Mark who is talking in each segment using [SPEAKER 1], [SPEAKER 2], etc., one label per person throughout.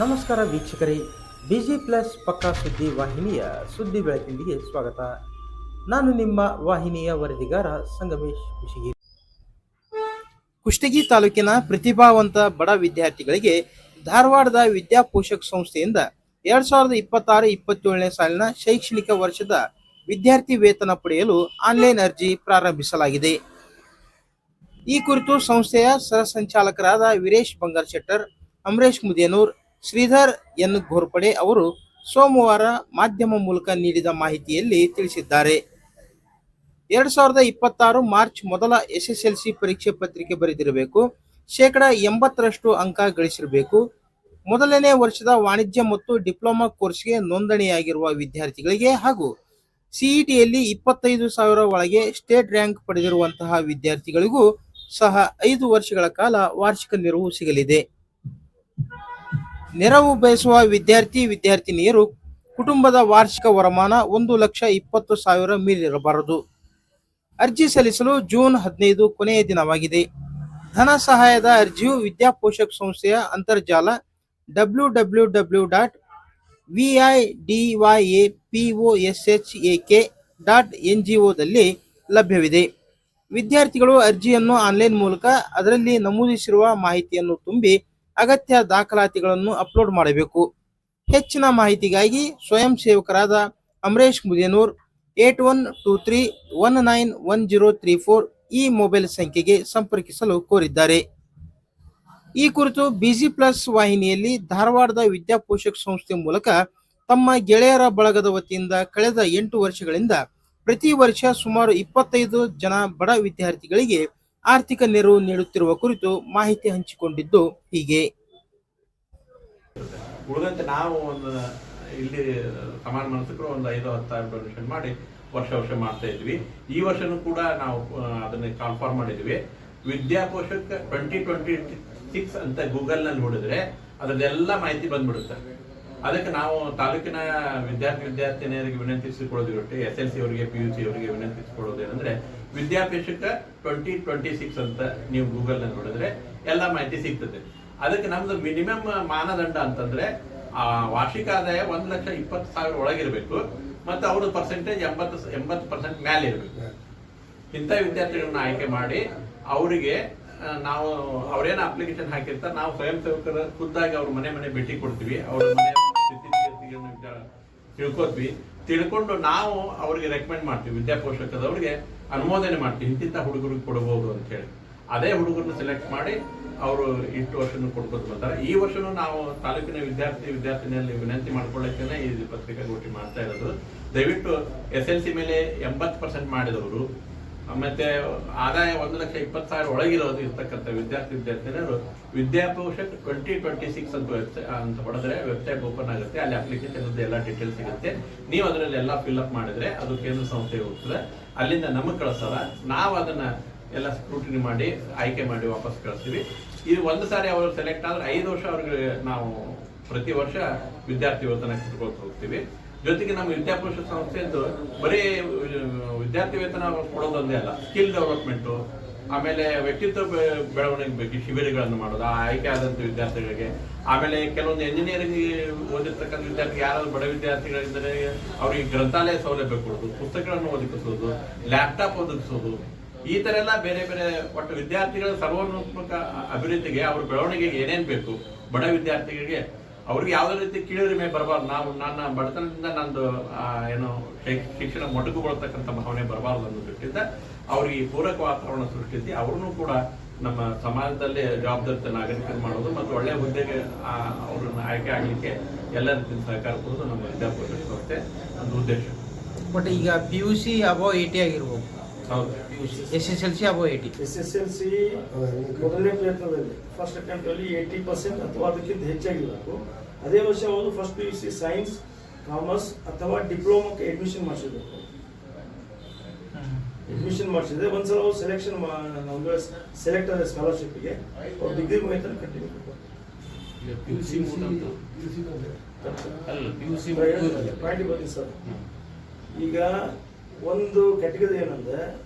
[SPEAKER 1] ನಮಸ್ಕಾರ ವೀಕ್ಷಕರೇ, busy plus ಪಕ್ಕಾ ಸುದ್ದಿ ವಾಹಿನಿಯ ಸುದ್ದಿ ಬೆಳಕಿಂಡಿಗೆ ಸ್ವಾಗತ. ನಾನು ನಿಮ್ಮ ವಾಹಿನಿಯ ವರದಿಗಾರ ಸಂಗಮೇಶ್ ಕುಶಿಗಿ. ಕುಷ್ಟಗಿ ತಾಲೂಕಿನ ಪ್ರತಿಭಾವಂತ ಬಡ ವಿದ್ಯಾರ್ಥಿಗಳಿಗೆ ಧಾರವಾಡದ ವಿದ್ಯಾಪೋಷಕ ಸಂಸ್ಥೆಯಿಂದ 2026-27ನೇ ಸಾಲಿನ ಶೈಕ್ಷಣಿಕ ವರ್ಷದ ವಿದ್ಯಾರ್ಥಿ ವೇತನ ಪಡೆಯಲು ಆನ್ಲೈನ್ ಅರ್ಜಿ ಪ್ರಾರಂಭಿಸಲಾಗಿದೆ. ಈ ಕುರಿತು ಸಂಸ್ಥೆಯ ಸಹ ಸಂಚಾಲಕರಾದ ವೀರೇಶ್ ಬಂಗಾರ್ ಶೆಟ್ಟರ್, ಅಮರೇಶ್ ಮುದೇನೂರ್, ಶ್ರೀಧರ್ ಎನ್ ಘೋರ್ಪಡೆ ಅವರು ಸೋಮವಾರ ಮಾಧ್ಯಮ ಮೂಲಕ ನೀಡಿದ ಮಾಹಿತಿಯಲ್ಲಿ ತಿಳಿಸಿದ್ದಾರೆ. 2026 ಮಾರ್ಚ್ ಮೊದಲ ಎಸ್ಎಸ್ಎಲ್ಸಿ ಪರೀಕ್ಷೆ ಪತ್ರಿಕೆ ಬರೆದಿರಬೇಕು, 80% ಅಂಕ ಗಳಿಸಿರಬೇಕು. ಮೊದಲನೇ ವರ್ಷದ ವಾಣಿಜ್ಯ ಮತ್ತು ಡಿಪ್ಲೊಮಾ ಕೋರ್ಸ್ಗೆ ನೋಂದಣಿಯಾಗಿರುವ ವಿದ್ಯಾರ್ಥಿಗಳಿಗೆ ಹಾಗೂ ಸಿಇಟಿಯಲ್ಲಿ 25,000 ಒಳಗೆ ಸ್ಟೇಟ್ ರ್ಯಾಂಕ್ ಪಡೆದಿರುವಂತಹ ವಿದ್ಯಾರ್ಥಿಗಳಿಗೂ ಸಹ 5 ವರ್ಷಗಳ ಕಾಲ ವಾರ್ಷಿಕ ನೆರವು ಸಿಗಲಿದೆ. ನೆರವು ಬಯಸುವ ವಿದ್ಯಾರ್ಥಿನಿಯರು ಕುಟುಂಬದ ವಾರ್ಷಿಕ ವರಮಾನ 1,20,000 ಮೀರಿರಬಾರದು. ಅರ್ಜಿ ಸಲ್ಲಿಸಲು ಜೂನ್ 15 ಕೊನೆಯ ದಿನವಾಗಿದೆ. ಧನ ಸಹಾಯದ ಅರ್ಜಿಯು ವಿದ್ಯಾಪೋಷಕ ಸಂಸ್ಥೆಯ ಅಂತರ್ಜಾಲ www.vidyaposhak.ngo ದಲ್ಲಿ ಲಭ್ಯವಿದೆ. ವಿದ್ಯಾರ್ಥಿಗಳು ಅರ್ಜಿಯನ್ನು ಆನ್ಲೈನ್ ಮೂಲಕ ಅದರಲ್ಲಿ ನಮೂದಿಸಿರುವ ಮಾಹಿತಿಯನ್ನು ತುಂಬಿ ಅಗತ್ಯ ದಾಖಲಾತಿಗಳನ್ನು ಅಪ್ಲೋಡ್ ಮಾಡಬೇಕು. ಹೆಚ್ಚಿನ ಮಾಹಿತಿಗಾಗಿ ಸ್ವಯಂ ಸೇವಕರಾದ ಅಮರೇಶ್ ಮುದೇನೂರ್ 8123191034 ಈ ಮೊಬೈಲ್ ಸಂಖ್ಯೆಗೆ ಸಂಪರ್ಕಿಸಲು ಕೋರಿದ್ದಾರೆ. ಈ ಕುರಿತು ಬಿಜಿ ಪ್ಲಸ್ ವಾಹಿನಿಯಲ್ಲಿ ಧಾರವಾಡದ ವಿದ್ಯಾಪೋಷಕ ಸಂಸ್ಥೆ ಮೂಲಕ ತಮ್ಮ ಗೆಳೆಯರ ಬಳಗದ ವತಿಯಿಂದ ಕಳೆದ 8 ವರ್ಷಗಳಿಂದ ಪ್ರತಿ ವರ್ಷ ಸುಮಾರು 25 ಜನ ಬಡ ವಿದ್ಯಾರ್ಥಿಗಳಿಗೆ ಆರ್ಥಿಕ ನೆರವು ನೀಡುತ್ತಿರುವ ಕುರಿತು ಮಾಹಿತಿ ಹಂಚಿಕೊಂಡಿದ್ದು ಹೀಗೆ.
[SPEAKER 2] ಉಳಿದಂತೆ ನಾವು ಒಂದು ಇಲ್ಲಿ ಸಮಾನ ಮನಸ್ಕರು ಒಂದು 5-10 ಡೊನೇಷನ್ ಮಾಡಿ ವರ್ಷ ಮಾಡ್ತಾ ಇದ್ವಿ. ಈ ವರ್ಷನೂ ಕೂಡ ನಾವು ಅದನ್ನ ಕಾಲ್ಫಾರ್ಮ್ ಮಾಡಿದ್ವಿ. ವಿದ್ಯಾಪೋಷಕ 2026 ಅಂತ ಗೂಗಲ್ ನಲ್ಲಿ ನೋಡಿದ್ರೆ ಅದರದೆಲ್ಲ ಮಾಹಿತಿ ಬಂದ್ಬಿಡುತ್ತೆ. ಅದಕ್ಕೆ ನಾವು ತಾಲೂಕಿನ ವಿದ್ಯಾರ್ಥಿನಿಯರಿಗೆ ವಿನಂತಿಸಿಕೊಳ್ಳೋದು, SLC ಅವರಿಗೆ PUC ಅವರಿಗೆ ವಿನಂತಿಸಿಕೊಳ್ಳೋದೇನೆಂದ್ರೆ ವಿದ್ಯಾಪೋಷಕ 2026 ಅಂತ ನೀವು ಗೂಗಲ್ ನಲ್ಲಿ ನೋಡಿದ್ರೆ ಎಲ್ಲ ಮಾಹಿತಿ ಸಿಗ್ತದೆ. ಅದಕ್ಕೆ ನಮ್ದು ಮಿನಿಮಮ್ ಮಾನದಂಡ ಅಂತಂದ್ರೆ ವಾರ್ಷಿಕ ಆದಾಯ 1,20,000 ಒಳಗಿರ್ಬೇಕು ಮತ್ತು ಅವ್ರ ಪರ್ಸೆಂಟೇಜ್ 80% ಮೇಲೆ ಇರಬೇಕು. ಇಂಥ ವಿದ್ಯಾರ್ಥಿಗಳನ್ನ ಆಯ್ಕೆ ಮಾಡಿ ಅವರಿಗೆ ನಾವು ಅವ್ರೇನು ಅಪ್ಲಿಕೇಶನ್ ಹಾಕಿರ್ತಾರೆ, ನಾವು ಸ್ವಯಂ ಸೇವಕರ ಖುದ್ದಾಗಿ ಅವ್ರ ಮನೆ ಭೇಟಿ ಕೊಡ್ತೀವಿ. ಅವ್ರ ಮನೆ ಸ್ಥಿತಿಗತಿಗಳನ್ನು ತಿಳ್ಕೊಂಡು ನಾವು ಅವ್ರಿಗೆ ರೆಕಮೆಂಡ್ ಮಾಡ್ತೀವಿ. ವಿದ್ಯಾಪೋಷಕದವ್ರಿಗೆ ಅನುಮೋದನೆ ಮಾಡ್ತೀವಿ, ಇಂತಿಂಥ ಹುಡುಗರಿಗೆ ಕೊಡಬಹುದು ಅಂತ ಹೇಳಿ. ಅದೇ ಹುಡುಗರನ್ನ ಸೆಲೆಕ್ಟ್ ಮಾಡಿ ಅವರು ಇಷ್ಟು ವರ್ಷನೂ ಕೊಡ್ಬೋದು ಬರ್ತಾರೆ. ಈ ವರ್ಷನೂ ನಾವು ತಾಲೂಕಿನ ವಿದ್ಯಾರ್ಥಿನಿಯಲ್ಲಿ ವಿನಂತಿ ಮಾಡ್ಕೊಳ್ಳೋಕೆ ಈ ಪತ್ರಿಕಾಗೋಷ್ಠಿ ಮಾಡ್ತಾ ಇರೋದು. ದಯವಿಟ್ಟು SLC ಮೇಲೆ 80% ಮಾಡಿದವರು ಮತ್ತೆ ಆದಾಯ 1,20,000 ಒಳಗಿರೋದು ಇರ್ತಕ್ಕಂಥ ವಿದ್ಯಾರ್ಥಿನಿಯರು ವಿದ್ಯಾಪೋಷಕ್ 2026 ಅಂತ ಹೊಡೆದ್ರೆ ವೆಬ್ಸೈಟ್ ಓಪನ್ ಆಗುತ್ತೆ. ಅಲ್ಲಿ ಅಪ್ಲಿಕೇಶನ್ ಎಲ್ಲ ಡೀಟೇಲ್ಸ್ ಸಿಗುತ್ತೆ. ನೀವು ಅದರಲ್ಲಿ ಎಲ್ಲ ಫಿಲ್ಅಪ್ ಮಾಡಿದ್ರೆ ಅದು ಕೇಂದ್ರ ಸಂಸ್ಥೆಗೆ ಹೋಗ್ತದೆ. ಅಲ್ಲಿಂದ ನಮಗೆ ಕಳಿಸಲ್ಲ, ನಾವು ಅದನ್ನ ಎಲ್ಲ ಸ್ಕ್ರೂಟಿನಿ ಮಾಡಿ ಆಯ್ಕೆ ಮಾಡಿ ವಾಪಸ್ ಕಳಿಸ್ತೀವಿ. ಇದು ಒಂದು ಸಾರಿ ಅವರು ಸೆಲೆಕ್ಟ್ ಆದ್ರೆ 5 ವರ್ಷ ಅವ್ರಿಗೆ ನಾವು ಪ್ರತಿ ವರ್ಷ ವಿದ್ಯಾರ್ಥಿ ವೇತನ ಕಿತ್ಕೊಳ್ತಾ ಹೋಗ್ತೀವಿ. ಜೊತೆಗೆ ನಮ್ಮ ವಿದ್ಯಾಪೋಷಕ ಸಂಸ್ಥೆದ್ದು ಬರೀ ವಿದ್ಯಾರ್ಥಿ ವೇತನ ಕೊಡೋದೊಂದೇ ಅಲ್ಲ, ಸ್ಕಿಲ್ ಡೆವಲಪ್ಮೆಂಟು, ಆಮೇಲೆ ವ್ಯಕ್ತಿತ್ವ ಬೆಳವಣಿಗೆ ಬಗ್ಗೆ ಶಿಬಿರಗಳನ್ನು ಮಾಡೋದು ಆಯ್ಕೆ ಆದಂಥ ವಿದ್ಯಾರ್ಥಿಗಳಿಗೆ. ಆಮೇಲೆ ಕೆಲವೊಂದು ಎಂಜಿನಿಯರಿಂಗ್ ಓದಿರ್ತಕ್ಕಂಥ ವಿದ್ಯಾರ್ಥಿ ಯಾರಾದ್ರೂ ಬಡ ವಿದ್ಯಾರ್ಥಿಗಳಿದ್ದರೆ ಅವರಿಗೆ ಗ್ರಂಥಾಲಯ ಸೌಲಭ್ಯ ಕೊಡೋದು, ಪುಸ್ತಕಗಳನ್ನು ಒದಗಿಸೋದು, ಲ್ಯಾಪ್ಟಾಪ್ ಒದಗಿಸೋದು, ಈ ತರ ಎಲ್ಲ ಬೇರೆ ಒಟ್ಟು ವಿದ್ಯಾರ್ಥಿಗಳ ಸರ್ವೋನ್ಮುಖ ಅಭಿವೃದ್ಧಿಗೆ ಅವ್ರ ಬೆಳವಣಿಗೆಗೆ ಏನೇನ್ ಬೇಕು, ಬಡ ವಿದ್ಯಾರ್ಥಿಗಳಿಗೆ ಅವ್ರಿಗೆ ಯಾವುದೇ ರೀತಿ ಕೀಳರಿಮೆ ಬರಬಾರ್ದು. ನನ್ನ ಬಡತನದಿಂದ ನಂದು ಏನು ಶಿಕ್ಷಣ ಮೊಟಕುಗೊಳ್ತಕ್ಕಂಥ ಭಾವನೆ ಬರಬಾರ್ದು ಅನ್ನೋ ದೃಷ್ಟಿಯಿಂದ ಅವ್ರಿಗೆ ಪೂರಕ ವಾತಾವರಣ ಸೃಷ್ಟಿಸಿ ಅವ್ರನ್ನೂ ಕೂಡ ನಮ್ಮ ಸಮಾಜದಲ್ಲಿ ಜವಾಬ್ದಾರಿತ ನಾಗರಿಕರು ಮಾಡೋದು ಮತ್ತು ಒಳ್ಳೆಯ ಹುದ್ದೆಗೆ ಅವ್ರನ್ನ ಆಯ್ಕೆ ಆಗಲಿಕ್ಕೆ ಎಲ್ಲ ರೀತಿಯ ಸಹಕಾರ ಕೊಡೋದು ನಮ್ಮ ವಿದ್ಯಾಪೋಷಕ ಸಂಸ್ಥೆ ಒಂದು ಉದ್ದೇಶ.
[SPEAKER 1] ಬಟ್ ಈಗ PUC ಅಬೌವ್ 80 ಆಗಿರ್ಬೋದು.
[SPEAKER 2] ಹೌದು,
[SPEAKER 1] SSLC ಅಬೌವ್ 80.
[SPEAKER 3] SSLC ಮೊದಲನೇ ಪ್ರಯತ್ನದಲ್ಲಿ ಫಸ್ಟ್ ಅಟೆಂಪ್ಟ್ ಅಲ್ಲಿ 80% ಅಥವಾ ಅದಕ್ಕಿಂತ ಹೆಚ್ಚಾಗಿರಬೇಕು. ಅದೇ ವರ್ಷ ಅವರು ಫಸ್ಟ್ PUC ಸೈನ್ಸ್, ಕಾಮರ್ಸ್ ಅಥವಾ ಡಿಪ್ಲೊಮಾಕ್ಕೆ ಅಡ್ಮಿಷನ್ ಮಾಡಿಸಿರ್ಬೇಕು. ಅಡ್ಮಿಷನ್ ಮಾಡಿಸಿದ್ರೆ ಒಂದ್ಸಲ ಅವ್ರು ಸೆಲೆಕ್ಟ್ ಆದ ಸ್ಕಾಲರ್ಶಿಪ್ಗೆ ಅವ್ರು ಡಿಗ್ರಿ ಮುಗಿತ ಕಂಟಿನ್ಯೂ ಬರ್ತೀನಿ ಸರ್. ಈಗ ಒಂದು ಕ್ಯಾಟಗರಿ ಏನಂದ್ರೆ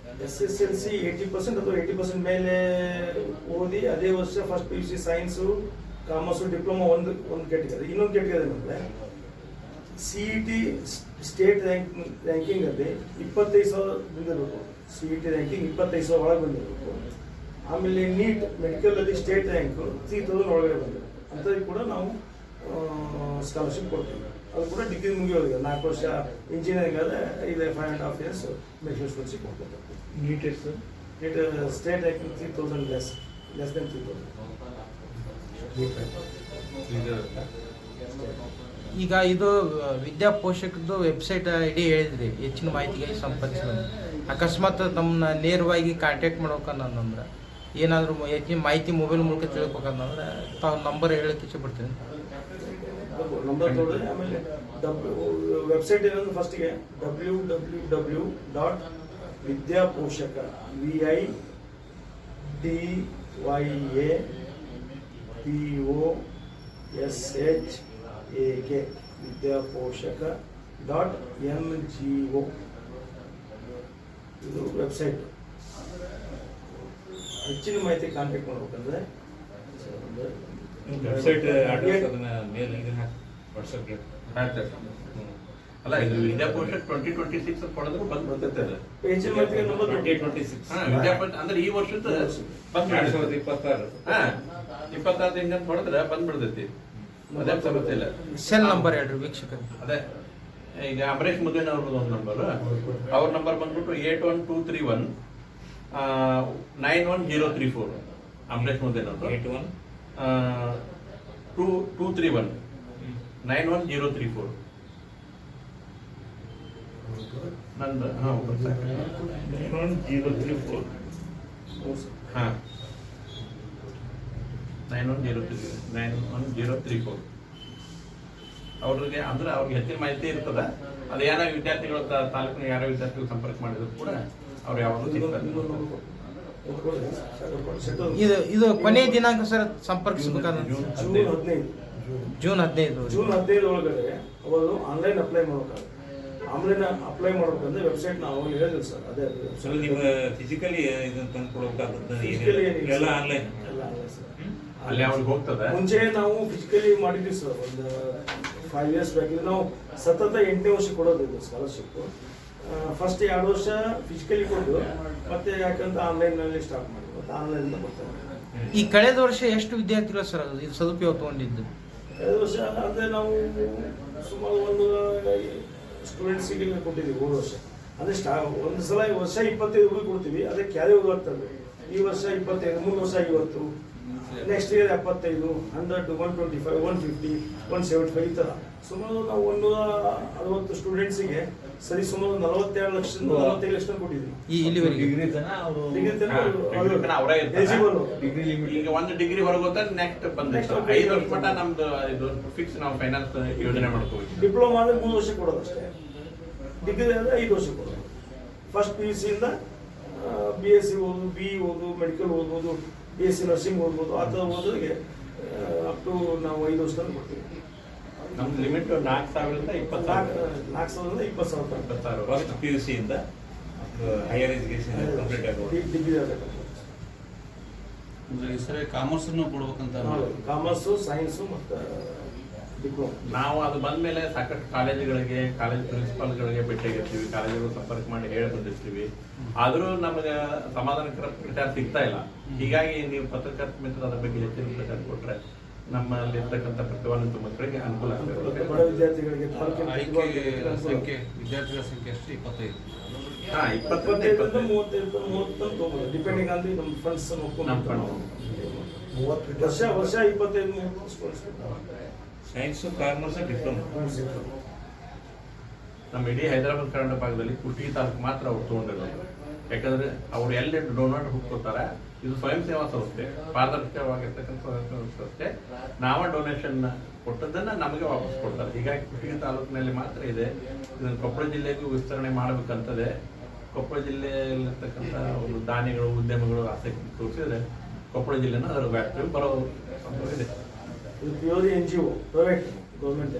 [SPEAKER 3] SSLC 80% ಅಥವಾ 80% ಮೇಲೆ ಓದಿ ಅದೇ ವರ್ಷ first PUC science commerce diploma ಒಂದು ಕೆಟಗರಿ. ಇನ್ನೊಂದು ಕೆಟಗರಿ ಏನಂದರೆ CET ಸ್ಟೇಟ್ ರ್ಯಾಂಕಿಂಗ್ ಅಲ್ಲಿ 25,000 ಬಂದಿರಬೇಕು. CET ರ್ಯಾಂಕಿಂಗ್ 25,000 ಒಳಗೆ ಬಂದಿರಬೇಕು. ಆಮೇಲೆ ನೀಟ್ ಮೆಡಿಕಲ್ ಅಲ್ಲಿ ಸ್ಟೇಟ್ ರ್ಯಾಂಕ್ 3,000 ಒಳಗಡೆ ಬಂದಿರಬೇಕು. ಅಂಥದ್ದು ಕೂಡ ನಾವು ಸ್ಕಾಲರ್ಶಿಪ್ ಕೊಡ್ತೀವಿ. ಅದು ಕೂಡ ಡಿಗ್ರಿ ಮುಗಿಯೋದಿಲ್ಲ. 4 ವರ್ಷ ಇಂಜಿನಿಯರಿಂಗ್ ಆದರೆ 5.5 years ಮೆಡಿಕಲ್ ಸ್ಕಾಲರ್ಶಿಪ್ ಕೊಡ್ತಾರೆ.
[SPEAKER 4] ನೀಟ್ ಎಷ್ಟು?
[SPEAKER 3] NEET state ranking 3,000 less than 3,000.
[SPEAKER 1] ಈಗ ಇದು ವಿದ್ಯಾಪೋಷಕದ್ದು ವೆಬ್ಸೈಟ್ ID ಹೇಳಿದ್ರಿ, ಹೆಚ್ಚಿನ ಮಾಹಿತಿಗಾಗಿ ಸಂಪರ್ಕಿಸಲು. ಅಕಸ್ಮಾತ್ ತಮ್ಮನ್ನ ನೇರವಾಗಿ ಕಾಂಟ್ಯಾಕ್ಟ್ ಮಾಡ್ಬೇಕಂದ್ರೆ ಏನಾದರೂ ಹೆಚ್ಚಿನ ಮಾಹಿತಿ ಮೊಬೈಲ್ ಮೂಲಕ ತಿಳ್ಕೊಬೇಕಂದ್ರೆ ತಾವು ನಂಬರ್ ಹೇಳಕ್ಕೆ ಇಷ್ಟಪಡ್ತೀನಿ.
[SPEAKER 3] ನಂಬರ್ ತೊಗೊಳ್ಳಿ. ಆಮೇಲೆ ವೆಬ್ಸೈಟ್ ಏನಂದ್ರೆ ಫಸ್ಟಿಗೆ www.ವಿದ್ಯಾಪೋಷಕ VIDYAPOSHAK ವಿದ್ಯಾಪೋಷಕ.NGO ಇದು ವೆಬ್ಸೈಟ್. ಹೆಚ್ಚಿನ ಮಾಹಿತಿ ಕಾಂಟ್ಯಾಕ್ಟ್ ಮಾಡ್ಬೇಕಂದ್ರೆ
[SPEAKER 4] ವೆಬ್ಸೈಟ್ ಅಡ್ರೆಸ್ ಅದನ್ನ ಮೇಲ್ ಇದು ಹಾಕಿ ವಾಟ್ಸಪ್ಗೆ.
[SPEAKER 2] ಅಲ್ಲ, ಇದು ವಿದ್ಯಾಪೋಷಕ್ 2026 ಕೊಡೋದು ಬರ್ತೈತೆ ಅದು.
[SPEAKER 3] ಹೆಚ್ಚಿನ ಮಾಹಿತಿಗೆ ನಂಬರ್
[SPEAKER 4] 2026
[SPEAKER 2] ವಿದ್ಯಾಪೋಷಕ್ ಅಂದ್ರೆ ಈ ವರ್ಷದ
[SPEAKER 4] 2026
[SPEAKER 2] 26 ಹೊಡೆದ್ರೆ ಬಂದ್ಬಿಡ್ತೈತಿ. ಅದೇ ಸಮಸ್ಯೆ ಇಲ್ಲ.
[SPEAKER 1] ಸೆಲ್ ನಂಬರ್ ಹೇಳ್ರಿ ವೀಕ್ಷಕರು.
[SPEAKER 2] ಅದೇ ಈಗ ಅಮರೇಶ್ ಮುದ್ದೇನ್ ಅವ್ರದ್ದು ಒಂದು ನಂಬರ್, ಅವ್ರ ನಂಬರ್ ಬಂದ್ಬಿಟ್ಟು 81231 91034. ಅಮರೇಶ್ ಮುದ್ದೇನ್ ಅವ್ರದ್ದು 231 91034. ನಂದು
[SPEAKER 4] 91034
[SPEAKER 2] 91034. ಅವ್ರಿಗೆ ಅಂದ್ರೆ ಅವ್ರಿಗೆ ಹೆಚ್ಚಿನ ಮಾಹಿತಿ ಇರ್ತದ. ಅದು ಯಾರೋ ವಿದ್ಯಾರ್ಥಿಗಳು ತಾಲೂಕಿನ ಯಾರೋ ವಿದ್ಯಾರ್ಥಿಗಳು ಸಂಪರ್ಕ ಮಾಡಿದ್ರು ಕೂಡ ಅವ್ರು ಯಾವಾಗಲೂ ಸಿಗ್ತಾರೆ.
[SPEAKER 1] ಇದು ಕೊನೆಯ ದಿನಾಂಕ ಸರ್ ಸಂಪರ್ಕಿಸಬೇಕಾದ್ರೆ
[SPEAKER 3] ಜೂನ್ 15 ಒಳಗಡೆ ಅವರು ಆನ್ಲೈನ್ ಅಪ್ಲೈ ಮಾಡ್ಬೇಕಾದ್ರೆ. ಆನ್ಲೈನ್ ಅಪ್ಲೈ ಮಾಡ್ಬೇಕಂದ್ರೆ ವೆಬ್ಸೈಟ್ ನಾವು ಹೇಳಿದ್ವಿ ಸರ್. ಅದೇ
[SPEAKER 4] ನಿಮ್ಮ ಫಿಸಿಕಲಿ ಇದನ್ನ ತಂದು ಕೊಡಬೇಕಾಗುತ್ತೆ.
[SPEAKER 3] Physically
[SPEAKER 4] ಎಲ್ಲ ಆನ್ಲೈನ್
[SPEAKER 3] ಸರ್.
[SPEAKER 2] ಅಲ್ಲಿ ಅವ್ರಿಗೆ ಹೋಗ್ತದೆ.
[SPEAKER 3] ಮುಂಚೆ ನಾವು ಫಿಸಿಕಲಿ ಮಾಡಿದ್ವಿ ಸರ್, ಒಂದು 5 years ಬ್ಯಾಕ್. ನಾವು ಸತತ 8ನೇ ವರ್ಷ ಕೊಡೋದು ಸ್ಕಾಲರ್ಶಿಪ್. ಫಸ್ಟ್ 2 ವರ್ಷ ಫಿಸಿಕಲಿ ಕೊಟ್ಟು ಮತ್ತೆ ಯಾಕಂತ ಆನ್ಲೈನ್ನಲ್ಲಿ ಸ್ಟಾರ್ಟ್ ಮಾಡಿ ಮತ್ತೆ ಆನ್ಲೈನ್ ಕೊಡ್ತಾರೆ.
[SPEAKER 1] ಈ ಕಳೆದ ವರ್ಷ ಎಷ್ಟು ವಿದ್ಯಾರ್ಥಿಗಳು ಸರ್ ಇದು ಸದುಪಯೋಗ ತಗೊಂಡಿದ್ದು?
[SPEAKER 3] ಕಳೆದ ವರ್ಷ ಅಂದರೆ ನಾವು ಸುಮಾರು ಒಂದು ಸ್ಟೂಡೆಂಟ್ಸಿಗೆ ಕೊಟ್ಟಿದ್ದೀವಿ ಹೋದ ವರ್ಷ. ಅಂದರೆ ಒಂದು ಸಲ ವರ್ಷ 25 ರೂಪಾಯಿ ಕೊಡ್ತೀವಿ, ಅದೇ ಕ್ಯಾರಿ ಓವರ್ ಆಗ್ತದೆ. ಈ ವರ್ಷ 25, ಮುಂದೆ ವರ್ಷ 50, ನೆಕ್ಸ್ಟ್ ಇಯರ್ 75, 100, 125, 150, 175 ಈ ಥರ ಸುಮಾರು ನಾವು 160 ಸ್ಟೂಡೆಂಟ್ಸಿಗೆ ಸರಿ ಸುಮಾರು 42 ಲಕ್ಷದಿಂದ 45 ಲಕ್ಷ ಕೊಟ್ಟಿದ್ದೀವಿ.
[SPEAKER 1] ಇಲ್ಲಿವರೆಗೆ
[SPEAKER 4] ಡಿಗ್ರಿ ತನ ಅವರು
[SPEAKER 2] ಅವರೇ
[SPEAKER 3] ಎಲಿಜಿಬಲ್.
[SPEAKER 4] Degree limit.
[SPEAKER 2] ಈಗ ಒಂದು ಡಿಗ್ರಿ ಹೊರಗೆ ಹೋದ್ರೆ ನೆಕ್ಸ್ಟ್ ಬಂದೈತೆ 5 ವರ್ಷ ಮಟ್ಟ ನಮ್ದು ಇದು ಫಿಕ್ಸ್ ನಾವು ಫೈನಾನ್ಸ್ ಯೋಜನೆ ಮಾಡ್ಕೋಬೇಕು.
[SPEAKER 3] ಡಿಪ್ಲೊಮಾ ಅಂದರೆ 3 ವರ್ಷ ಕೊಡೋದು ಅಷ್ಟೇ. ಡಿಗ್ರಿ ಅಂದರೆ 5 ವರ್ಷ ಕೊಡೋದು. ಫಸ್ಟ್ PUC ಇಂದ BSc ಓದು, BE ಓದು, ಮೆಡಿಕಲ್ ಓದ್ಬೋದು, BSc ನರ್ಸಿಂಗ್ ಓದ್ಬೋದು. ಆ ಥರ ಓದೋರಿಗೆ ಅಪ್ ಟು ನಾವು 5 ವರ್ಷದಲ್ಲಿ ಕೊಡ್ತೀವಿ.
[SPEAKER 2] ನಮ್ದು ಲಿಮಿಟ್ 4,000ರಿಂದ 20,000.
[SPEAKER 3] 4,000ರಿಂದ 20,000
[SPEAKER 4] ಫಸ್ಟ್ PUC ಇಂದ ಹೈಯರ್ ಎಜುಕೇಶನ್ ಕಂಪ್ಲೀಟ್ ಆಗೋದು.
[SPEAKER 3] ಡಿಗ್ರಿ ಆಗಬೇಕು.
[SPEAKER 5] ಸರಿ, ಕಾಮರ್ಸನ್ನು ಕೊಡ್ಬೇಕಂತ
[SPEAKER 3] ಕಾಮರ್ಸು, ಸೈನ್ಸು ಮತ್ತು ಡಿಪ್ಲೊಮಾ.
[SPEAKER 2] ನಾವು ಅದು ಬಂದ್ಮೇಲೆ ಸಾಕಷ್ಟು ಕಾಲೇಜುಗಳಿಗೆ, ಕಾಲೇಜ್ ಪ್ರಿನ್ಸಿಪಾಲ್ಗಳಿಗೆ ಭೇಟಿಯಾಗಿರ್ತೀವಿ, ಕಾಲೇಜುಗಳು ಸಂಪರ್ಕ ಮಾಡಿ ಹೇಳಿ ಬಂದಿರ್ತೀವಿ. ಆದರೂ ನಮಗೆ ಸಮಾಧಾನಕರ ಪ್ರಚಾರ ಸಿಗ್ತಾ ಇಲ್ಲ. ಹೀಗಾಗಿ ನೀವು ಪತ್ರಕರ್ತ ಮಿತ್ರ ಅದ್ರ ಬಗ್ಗೆ ಹೆಚ್ಚಿನ ಪ್ರಚಾರ ಕೊಟ್ಟರೆ ನಮ್ಮಲ್ಲಿ ಇರ್ತಕ್ಕಂಥ ಪ್ರತಿಭಾನ್ವಿತ ಮಕ್ಕಳಿಗೆ ಅನುಕೂಲ ಆಗ್ತದೆ.
[SPEAKER 3] ಬಡ ವಿದ್ಯಾರ್ಥಿಗಳಿಗೆ
[SPEAKER 5] ಸಂಖ್ಯೆ ವಿದ್ಯಾರ್ಥಿಗಳ ಸಂಖ್ಯೆ ಎಷ್ಟು? 25.
[SPEAKER 3] 25ರಿಂದ 30 ತಗೋಬೋದು, ಡಿಪೆಂಡಿಂಗ್ ಆನ್ ದಿ ನಮ್ಮ ಫಂಡ್ಸ್ ನೋಡ್ಕೊಂಡು. ವರ್ಷ 25-30 ಸ್ಟೂಡೆಂಟ್ಸ್.
[SPEAKER 4] Science, commerce, diploma.
[SPEAKER 2] ನಮ್ಮ ಇಡೀ ಹೈದರಾಬಾದ್ ಕರ್ನಾಟಕ ಭಾಗದಲ್ಲಿ ಕುಷ್ಟಗಿ ತಾಲೂಕು ಮಾತ್ರ ಅವ್ರು ತೊಗೊಂಡಿರೋದು. ಯಾಕಂದ್ರೆ ಅವ್ರು ಎಲ್ಲಿ ಡೊನೇಟ್ ಹುಡ್ಕೋತಾರೆ, ಇದು ಸ್ವಯಂ ಸೇವಾ ಸಂಸ್ಥೆ, ಪಾರದರ್ಶಕವಾಗಿರ್ತಕ್ಕಂಥ ಸ್ವಯಂ ಸೇವಾ ಸಂಸ್ಥೆ. ನಾವ ಡೊನೇಷನ್ ಕೊಟ್ಟದನ್ನ ನಮಗೆ ವಾಪಸ್ ಕೊಡ್ತಾರೆ. ಹೀಗಾಗಿ ಕುಷ್ಟಗಿ ತಾಲೂಕಿನಲ್ಲಿ ಮಾತ್ರ ಇದೆ. ಇದನ್ನು ಕೊಪ್ಪಳ ಜಿಲ್ಲೆಗೂ ವಿಸ್ತರಣೆ ಮಾಡಬೇಕಂತದೆ. ಕೊಪ್ಪಳ ಜಿಲ್ಲೆಯಲ್ಲಿರ್ತಕ್ಕಂಥ ಒಂದು ದಾನಿಗಳು, ಉದ್ಯಮಗಳು ಆಸಕ್ತಿ ತೋರಿಸಿದ್ರೆ ಕೊಪ್ಪಳ ಜಿಲ್ಲೆನ ಅದರ ವ್ಯಾಪ್ತಿಗೆ ಬರೋ ಸಂಭವ ಇದೆ.
[SPEAKER 3] ಇದು ಪ್ಯೂರ್ಲಿ NGO, ಪ್ರೈವೇಟ್, ಗೌರ್ಮೆಂಟ್